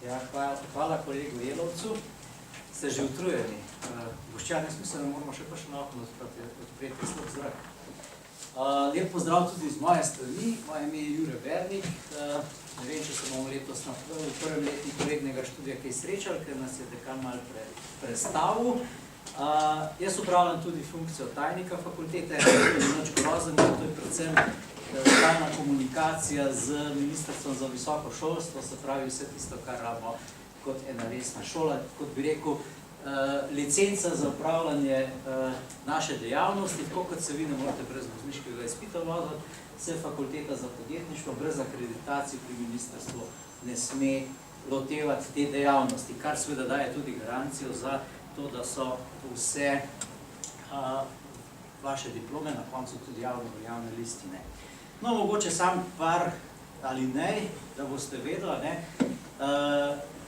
Ja, hvala kolegu Jelovcu. Ste že utrujeni. Boščan, jaz mislim, da moramo še kakšno okno odpreti slab zrak. Lep pozdrav tudi z moje strani. Moje ime je Jure Bernik. Ne vem, če se bomo letos v prvem letniku rednega študija kaj srečali, ker nas je dekan malo prestavil. Jaz upravljam tudi funkcijo tajnika fakultete, nič groznega, to je predvsem stalna komunikacija z Ministrstvom za visoko šolstvo, se pravi vse tisto, kar rabimo kot ena resna šola, kot bi rekel, licenca za upravljanje naše dejavnosti, tako kot se vi ne morate brez vozniškega izpita voziti, se fakulteta za podjetništvo brez akreditacij pri ministrstvu ne sme lotevati te dejavnosti, kar seveda daje tudi garancijo za to, da so vse vaše diplome, na koncu tudi javne listine. No, mogoče sam par alinej, da boste vedeli,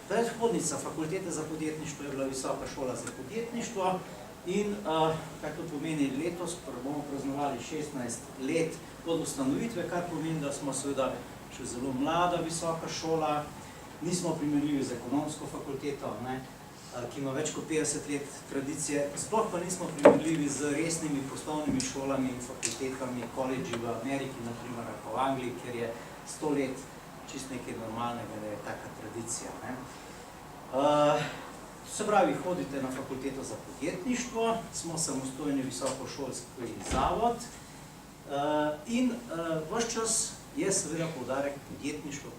predhodnica fakultete za podjetništvo je bila Visoka šola za podjetništvo in, kaj to pomeni, letos bomo praznovali 16 let od ustanovitve, kar pomeni, da smo seveda še zelo mlada visoka šola, nismo primerljivi z ekonomsko fakulteto, ki ima več kot 50 let tradicije, sploh pa nismo primerljivi z resnimi poslovnimi šolami in fakultetami, koledži v Ameriki, naprimer, v Angliji, kjer je 100 let čist nekaj normalnega, da je taka tradicija. Se pravi, hodite na fakulteto za podjetništvo, smo samostojni visokošolski zavod in vaš čas je seveda poudarek podjetništvo,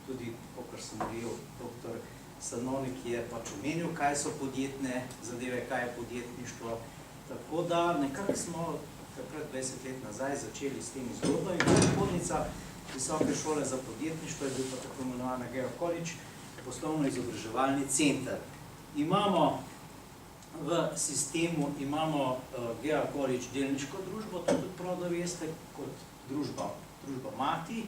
tudi, kakor sem rekel, doktor Stanovnik je pač omenil, kaj so podjetne zadeve, kaj je podjetništvo. Tako da nekako smo takrat 20 let nazaj začeli s temi zgodbami. Predhodnica Visoke šole za podjetništvo je bil pa tako imenovana Geo College, poslovno-izobraževalni center. Imamo v sistemu, imamo Geo College delniško družbo, to tudi prav, da veste, kot družba mati.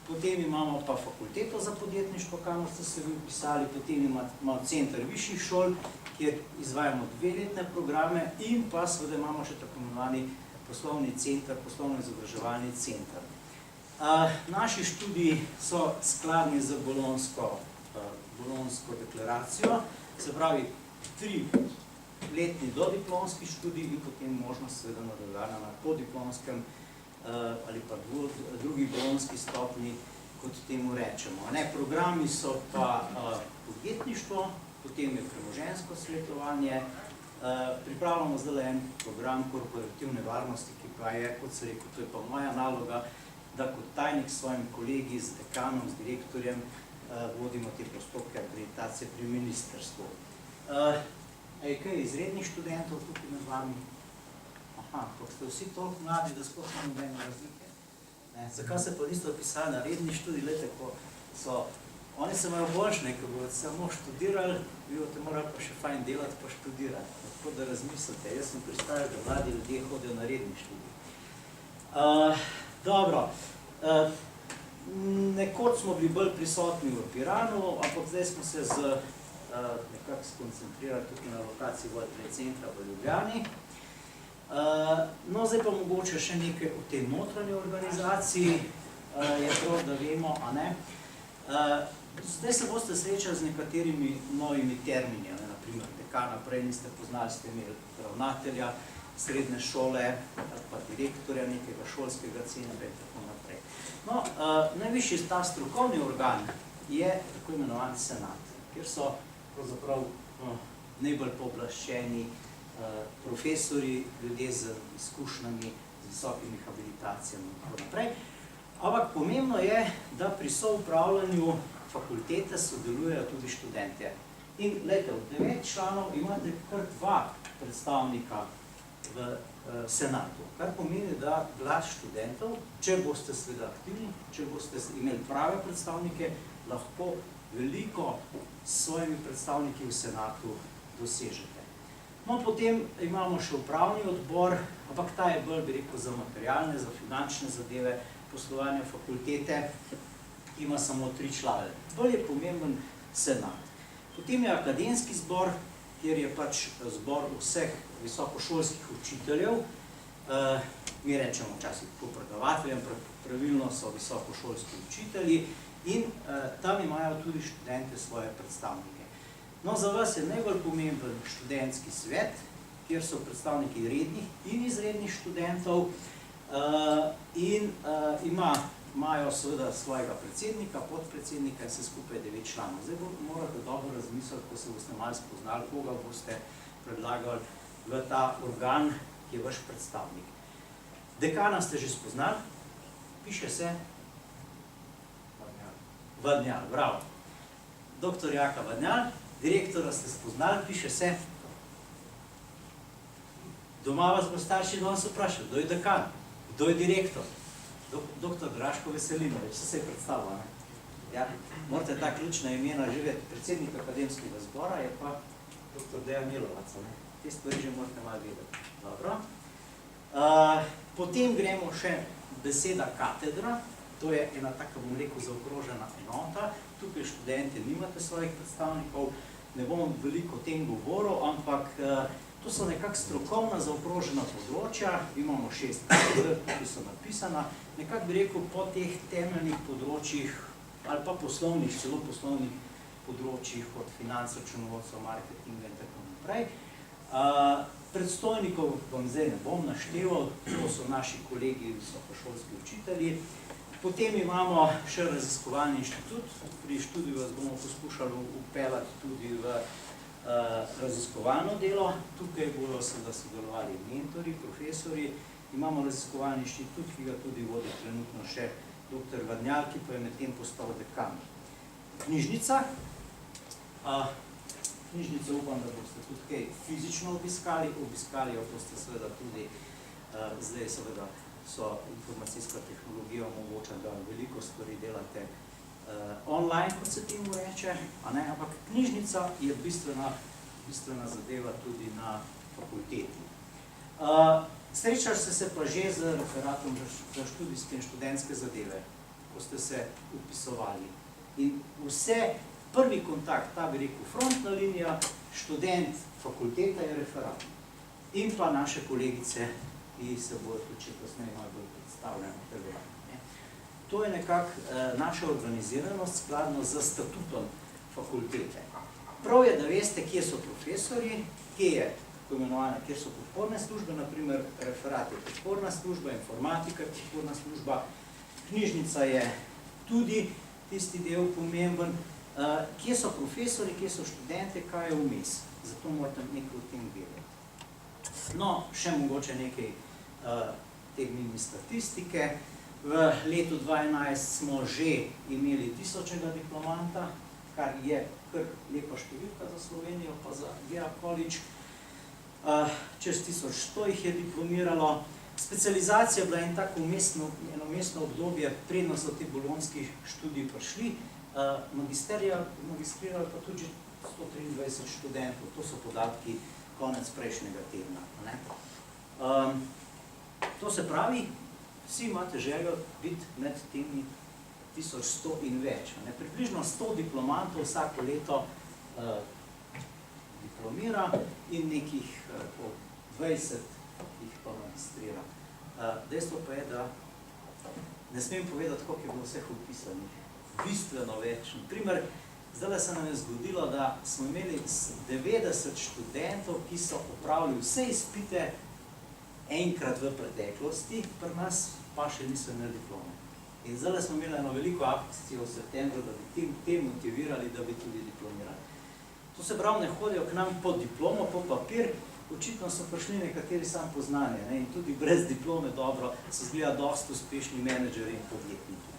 Potem imamo pa fakulteto za podjetništvo, kamor ste se vi upisali, potem imamo center višjih šol, kjer izvajamo 2-letne programe in pa seveda imamo še tako imenovani poslovni center, poslovno-izobraževalni center. Naši študiji so skladni z bolonjsko deklaracijo, se pravi 3-letni dodiplomski študij in potem možnost seveda nadaljevanja na podiplomskem ali pa drugi bolonjski stopnji, kot temu rečemo. Programi so pa podjetništvo, potem je premoženjsko svetovanje, pripravljamo zdaj en program korporativne varnosti, ki pa je, kot se rekel, to je pa moja naloga, da kot tajnik s svojim kolegi, z dekanom, z direktorjem, vodimo te postopke akreditacije pri ministrstvu. Je kaj izrednih študentov tukaj med vami? Ampak ste vsi toliko mladi, da sploh ne nobene razlike. Zakaj se pa niste opisali na redni študij, gledajte, ko so, oni se imajo boljše, ko bodo samo študirali, vi boste morali pa še fajn delati pa študirati. Tako da razmislite, jaz sem pristajal, da mladi ljudje hodijo na redni študij. Dobro, nekoč smo bili bolj prisotni v Piranu, ampak zdaj smo se nekako skoncentrirali tukaj na lokaciji World Trade Centra v Ljubljani. No, zdaj pa mogoče še nekaj o tej notranji organizaciji, je prav, da vemo, a ne. Zdaj se boste srečali z nekaterimi novimi termini, naprimer dekana, prej niste poznali, ste imeli ravnatelja srednje šole, pa direktorja nekega šolskega centra in tako naprej. No, najvišji ta strokovni organ je tako imenovan senat, kjer so pravzaprav najbolj pooblaščeni profesori, ljudje z izkušnjami, z visokimi habilitacijami in tako naprej. Ampak pomembno je, da pri soupravljanju fakultete sodelujejo tudi študentje. In gledajte, od 9 članov imate kar 2 predstavnika v senatu, kar pomeni, da glas študentov, če boste seveda aktivni, če boste imeli prave predstavnike, lahko veliko s svojimi predstavniki v senatu dosežete. No, potem imamo še upravni odbor, ampak ta je bolj, bi rekel, za materialne, za finančne zadeve, poslovanja fakultete, ima samo 3 člane. Bolj je pomemben senat. Potem je akademski zbor, kjer je pač zbor vseh visokošolskih učiteljev, mi rečemo včasih po predavateljem, pravilno so visokošolski učitelji, In tam imajo tudi študente svoje predstavnike. No, za vas je najbolj pomemben študentski svet, kjer so predstavniki rednih in izrednih študentov in imajo seveda svojega predsednika, podpredsednika in vse skupaj 9 članov. Zdaj morate dobro razmisliti, ko se boste malo spoznali, koga boste predlagali v ta organ, ki je vaš predstavnik. Dekana ste že spoznali, piše se Vadnjal, bravo. Doktor Jaka Vadnjal, direktora ste spoznali, piše se. Doma vas bo starši danes vprašali, kdo je dekan, kdo je direktor. Doktor Draško Veselinovič, se je predstavljal. Ja, morate ta ključna imena živeti. Predsednik akademskega zbora je pa doktor Dejan Milovac. Te stvari že morate malo vedeti. Dobro. Potem gremo še beseda katedra. To je ena taka, bom rekel, zaokrožena enota. Tukaj študenti nimate svojih predstavnikov. Ne bom veliko o tem govoril, ampak to so nekako strokovna zaokrožena področja. Imamo 6 katedr, ki so napisana. Nekako bi rekel po teh temeljnih področjih ali pa poslovnih, celo poslovnih področjih od financ, računovodstva, marketinga in tako naprej. Predstojnikov vam zdaj ne bom našteval, to so naši kolegi visokošolski učitelji. Potem imamo še raziskovalni inštitut. Pri študiju vas bomo poskušali vpeljati tudi v raziskovalno delo. Tukaj bodo seveda sodelovali mentori, profesori. Imamo raziskovalni inštitut, ki ga tudi vodi trenutno še dr. Vadnjal, ki pa je medtem postal dekan. Knjižnica. Knjižnico upam, da boste tudi kaj fizično obiskali. Obiskali jo boste seveda tudi, zdaj seveda so informacijska tehnologija omogoča, da veliko stvari delate online, kot se temu reče, ampak knjižnica je bistvena zadeva tudi na fakulteti. Srečali ste se pa že z referatom za študijske in študentske zadeve, ko ste se upisovali. In vse, prvi kontakt, ta bi rekel frontna linija, študent fakulteta je referat. In pa naše kolegice, ki se bojo tudi kasneje malo bolj predstavljene. To je nekako naša organiziranost skladno z statutom fakultete. Prav je, da veste, kje so profesori, kje so podporne službe, naprimer referat je podporna služba, informatika je podporna služba, knjižnica je tudi tisti del pomemben, kje so profesori, kje so študente, kaj je vmes. Zato morate nekaj o tem vedeti. No, še mogoče nekaj te mini statistike. V letu 2011 smo že imeli 1000. diplomanta, kar je kar lepa številka za Slovenijo, pa za GEA College. Čez 1100 jih je diplomiralo. Specializacija je bila eno mestno obdobje, predno so ti bolonjski študiji prišli. Magistrirali pa tudi 123 študentov. To so podatki konec prejšnjega tedna. To se pravi, vsi imate željo biti med temi 1100 in več. Približno 100 diplomantov vsako leto diplomira in nekih 20 jih pa magistrira. Dejstvo pa je, da ne smem povedati, koliko je bilo vseh vpisanih. Bistveno več. Naprimer, zdaj se nam je zgodilo, da smo imeli 90 študentov, ki so opravili vse izpite enkrat v preteklosti, pri nas pa še niso imeli diplome. In zdaj smo imeli eno veliko akcijo v septembru, da bi te motivirali, da bi tudi diplomirali. To se pravi, ne hodijo k nam po diplomo, po papir, očitno so prišli nekateri sam poznanje in tudi brez diplome dobro so zgleda dosti uspešni menedžeri in podjetniki.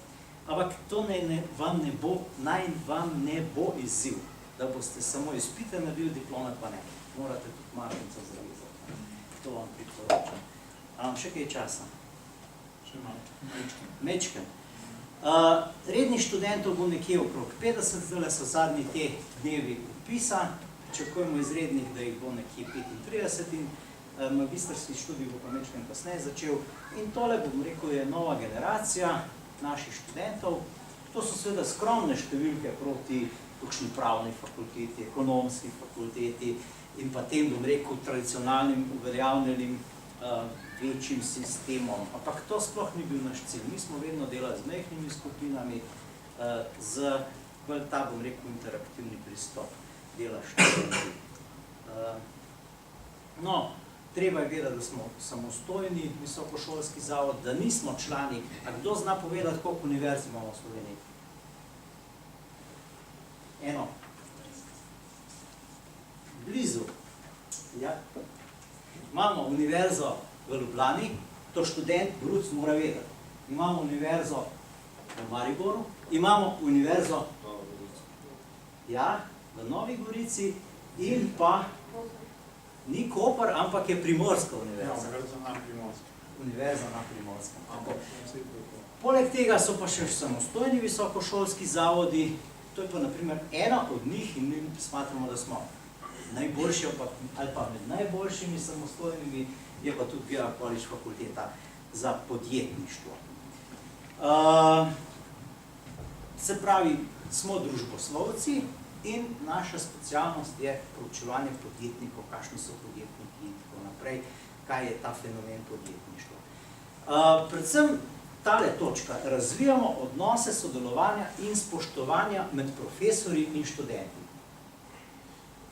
Ampak to naj vam ne bo izziv, da boste samo izpite naredili, diplome pa ne. Morate tudi marnico zavezati. To vam priporočam. A vam še kaj časa? Še malo. Mečken. Rednih študentov bo nekje okrog 50, zdaj so zadnji te dnevi vpisa, pričakujemo izrednih, da jih bo nekje 35 in magistrski študij bo pa mečken kasneje začel. In tole, bom rekel, je nova generacija naših študentov. To so seveda skromne številke proti kakšni pravni fakulteti, ekonomski fakulteti in pa tem, bom rekel, tradicionalnim uveljavljenim večjim sistemom. Ampak to sploh ni bil naš cilj. Mi smo vedno delali z majhnimi skupinami, z ta, bom rekel, interaktivni pristop dela študenti. No, treba je vedeti, da smo samostojni visokošolski zavod, da nismo člani. A kdo zna povedati, koliko univerz imamo v Sloveniji? Eno. Blizu. Ja. Imamo univerzo v Ljubljani, to študent Bruc mora vedeti. Imamo univerzo v Mariboru, imamo univerzo v Novi Gorici in pa ni Koper, ampak je Primorska univerza. Univerza na Primorskem. Poleg tega so pa še samostojni visokošolski zavodi, to je pa naprimer ena od njih in mi smatramo, da smo najboljši ali pa med najboljšimi samostojnimi, je pa tudi Gera College fakulteta za podjetništvo. Se pravi, smo družboslovci in naša specialnost je proučevanje podjetnikov, kakšni so podjetniki in tako naprej, kaj je ta fenomen podjetništva. Predvsem tale točka, razvijamo odnose sodelovanja in spoštovanja med profesorji in študenti.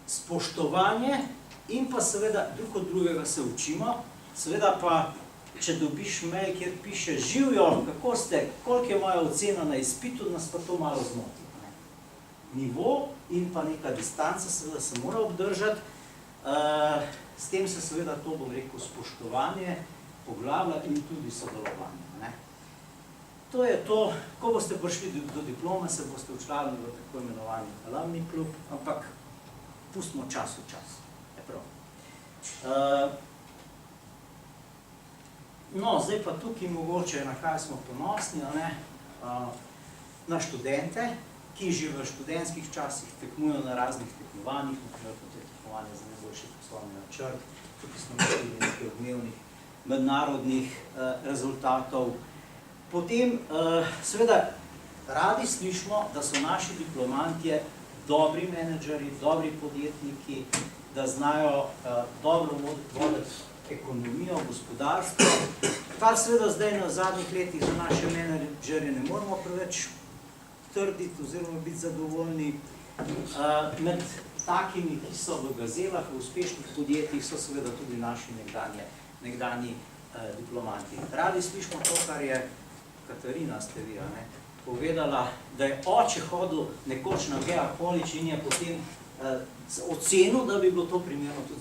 Spoštovanje in pa seveda drug od drugega se učimo, seveda pa, če dobiš mail, kjer piše živjo, kako ste, koliko je moja ocena na izpitu, nas pa to malo zmoti. Nivo in pa neka distanca seveda se mora obdržati, s tem se seveda to, bom rekel, spoštovanje poglavlja in tudi sodelovanje. To je to, ko boste prišli do diplome, se boste včlanili v tako imenovani alumni klub, ampak pustimo čas v čas. Je prav. No, zdaj pa tukaj mogoče, na kaj smo ponosni, na študente, ki že v študentskih časih tekmujo na raznih tekmovanjih, naprimer kot je tekmovanje za najboljši poslovni načrt, tukaj smo imeli nekaj odmevnih mednarodnih rezultatov. Potem, seveda, radi slišimo, da so naši diplomantje dobri menedžeri, dobri podjetniki, da znajo dobro voditi ekonomijo, gospodarstvo, kar seveda zdaj na zadnjih letih za naše menedžerje ne moramo preveč trditi oziroma biti zadovoljni. Med takimi, ki so v gazelah, v uspešnih podjetjih, so seveda tudi naši nekdanji diplomanti. Radi slišimo to, kar je Katarina Stevija povedala, da je oče hodil nekoč na Gera College in je potem ocenil, da bi bilo to primerno tudi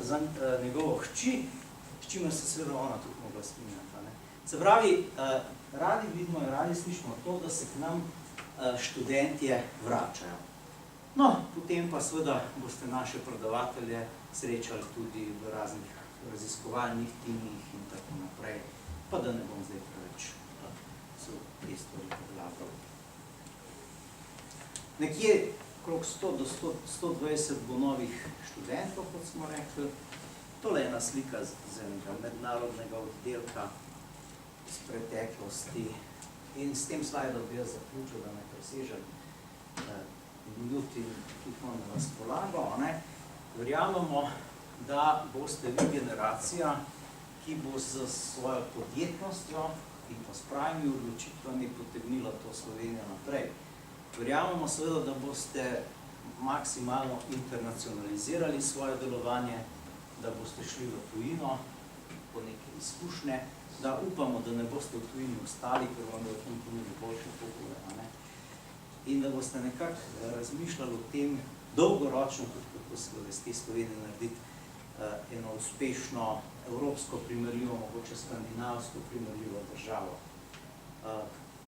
za njegovo hči, s čimer se seveda ona tudi mogla strinjati. Se pravi, radi vidimo in radi slišimo to, da se k nam študentje vračajo. No, potem pa seveda boste naše predavatelje srečali tudi v raznih raziskovalnih timih in tako naprej, pa da ne bom zdaj preveč so te stvari podlagral. Nekje okrog 100 do 120 bo novih študentov, kot smo rekli. Tole je ena slika z enega mednarodnega oddelka iz preteklosti. In s tem slajdom bi jaz zaključil, da ne presežem minuti, ki jih imam na razpolago. Verjamemo, da boste vi generacija, ki bo s svojo podjetnostjo in pa s pravimi odločitvami potegnila to Slovenijo naprej. Verjamemo seveda, da boste maksimalno internacionalizirali svoje delovanje, da boste šli v tujino po neke izkušnje, da upamo, da ne boste v tujini ostali, ker vam bodo tam ponudili boljše pogoje. In da boste nekako razmišljali o tem dolgoročno, kako se bo iz te Slovenije narediti eno uspešno evropsko primerljivo, mogoče skandinavsko primerljivo državo.